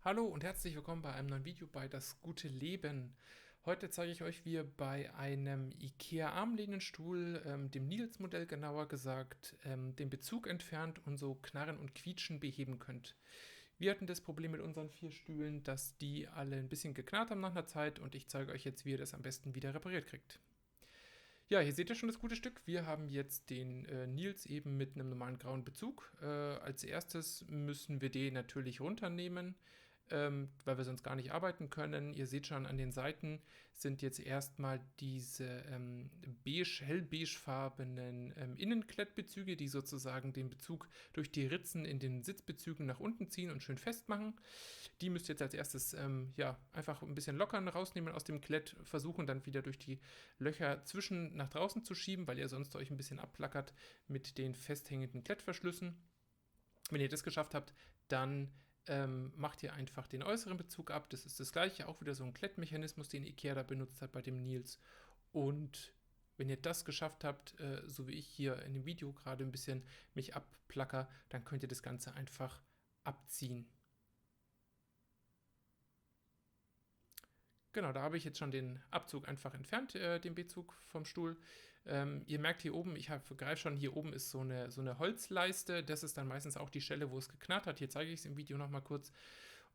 Hallo und herzlich willkommen bei einem neuen Video bei Das gute Leben. Heute zeige ich euch, wie ihr bei einem IKEA Armlehnenstuhl, dem Nils-Modell genauer gesagt, den Bezug entfernt und so Knarren und Quietschen beheben könnt. Wir hatten das Problem mit unseren 4 Stühlen, dass die alle ein bisschen geknarrt haben nach einer Zeit und ich zeige euch jetzt, wie ihr das am besten wieder repariert kriegt. Ja, hier seht ihr schon das gute Stück. Wir haben jetzt den Nils eben mit einem normalen grauen Bezug. Als erstes müssen wir den natürlich runternehmen, weil wir sonst gar nicht arbeiten können. Ihr seht schon, an den Seiten sind jetzt erstmal diese hellbeigefarbenen Innenklettbezüge, die sozusagen den Bezug durch die Ritzen in den Sitzbezügen nach unten ziehen und schön festmachen. Die müsst ihr jetzt als erstes ja, einfach ein bisschen lockern, rausnehmen aus dem Klett, versuchen dann wieder durch die Löcher zwischen nach draußen zu schieben, weil ihr sonst euch ein bisschen abplackert mit den festhängenden Klettverschlüssen. Wenn ihr das geschafft habt, dann macht ihr einfach den äußeren Bezug ab. Das ist das gleiche, auch wieder so ein Klettmechanismus, den Ikea da benutzt hat bei dem Nils. Und wenn ihr das geschafft habt, so wie ich hier in dem Video gerade ein bisschen mich abplacker, dann könnt ihr das Ganze einfach abziehen. Genau, da habe ich jetzt schon den Abzug einfach entfernt, den B-Zug vom Stuhl. Ihr merkt hier oben, ich greife schon, hier oben ist so eine Holzleiste. Das ist dann meistens auch die Stelle, wo es geknarrt hat. Hier zeige ich es im Video nochmal kurz.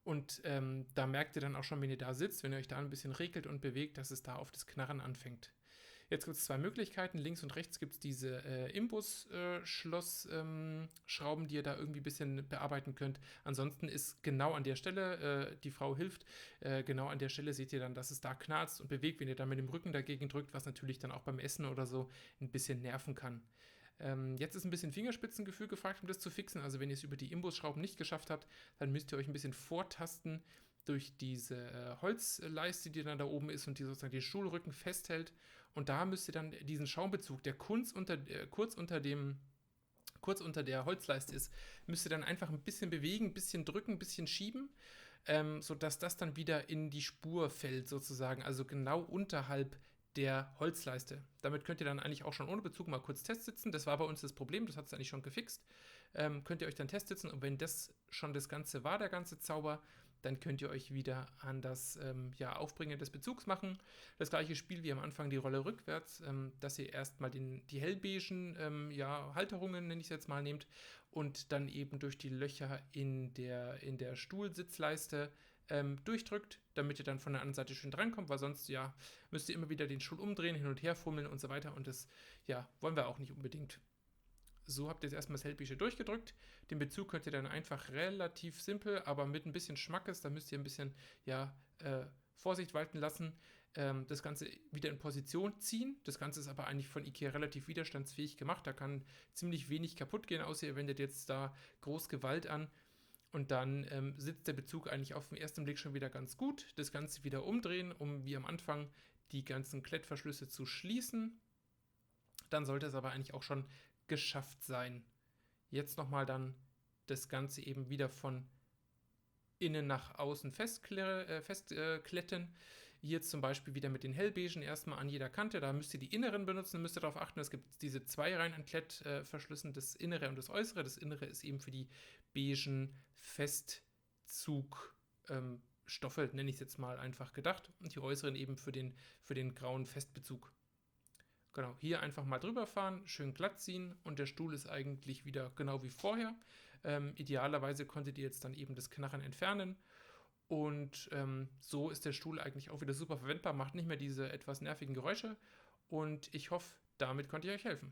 Und da merkt ihr dann auch schon, wenn ihr da sitzt, wenn ihr euch da ein bisschen regelt und bewegt, dass es da auf das Knarren anfängt. Jetzt gibt es zwei Möglichkeiten. Links und rechts gibt es diese Imbus-Schloss-Schrauben, die ihr da irgendwie ein bisschen bearbeiten könnt. Ansonsten ist genau an der Stelle, die Frau hilft, genau an der Stelle seht ihr dann, dass es da knarzt und bewegt, wenn ihr dann mit dem Rücken dagegen drückt, was natürlich dann auch beim Essen oder so ein bisschen nerven kann. Jetzt ist ein bisschen Fingerspitzengefühl gefragt, um das zu fixen. Also wenn ihr es über die Imbusschrauben nicht geschafft habt, dann müsst ihr euch ein bisschen vortasten durch diese Holzleiste, die dann da oben ist und die sozusagen den Stuhlrücken festhält. Und da müsst ihr dann diesen Schaumbezug, der kurz unter der Holzleiste ist, müsst ihr dann einfach ein bisschen bewegen, ein bisschen drücken, ein bisschen schieben, sodass das dann wieder in die Spur fällt sozusagen, also genau unterhalb der Holzleiste. Damit könnt ihr dann eigentlich auch schon ohne Bezug mal kurz testsitzen. Das war bei uns das Problem, das hat es eigentlich schon gefixt. Könnt ihr euch dann testsitzen und wenn das schon das Ganze war, der ganze Zauber, dann könnt ihr euch wieder an das ja, Aufbringen des Bezugs machen. Das gleiche Spiel wie am Anfang, die Rolle rückwärts, dass ihr erstmal die hellbeigen ja, Halterungen, nenne ich es jetzt mal, nehmt und dann eben durch die Löcher in der Stuhlsitzleiste durchdrückt, damit ihr dann von der anderen Seite schön drankommt, weil sonst ja müsst ihr immer wieder den Stuhl umdrehen, hin und her fummeln und so weiter und das ja, wollen wir auch nicht unbedingt. So habt ihr jetzt erstmal das Hellbeige durchgedrückt. Den Bezug könnt ihr dann einfach relativ simpel, aber mit ein bisschen Schmackes, da müsst ihr ein bisschen ja, Vorsicht walten lassen, das Ganze wieder in Position ziehen. Das Ganze ist aber eigentlich von Ikea relativ widerstandsfähig gemacht. Da kann ziemlich wenig kaputt gehen, außer ihr wendet jetzt da groß Gewalt an. Und dann sitzt der Bezug eigentlich auf den ersten Blick schon wieder ganz gut. Das Ganze wieder umdrehen, um wie am Anfang die ganzen Klettverschlüsse zu schließen. Dann sollte es aber eigentlich auch schon geschafft sein. Jetzt nochmal dann das Ganze eben wieder von innen nach außen festkletten. Hier zum Beispiel wieder mit den hellbeigen erstmal an jeder Kante. Da müsst ihr die inneren benutzen, müsst ihr darauf achten, es gibt diese zwei Reihen an Klettverschlüssen, das innere und das äußere. Das innere ist eben für die beigen Festzugstoffe, nenne ich es jetzt mal einfach gedacht. Und die äußeren eben für den grauen Festbezug. Genau, hier einfach mal drüber fahren, schön glatt ziehen und der Stuhl ist eigentlich wieder genau wie vorher. Idealerweise konntet ihr jetzt dann eben das Knarren entfernen und so ist der Stuhl eigentlich auch wieder super verwendbar, macht nicht mehr diese etwas nervigen Geräusche und ich hoffe, damit konnte ich euch helfen.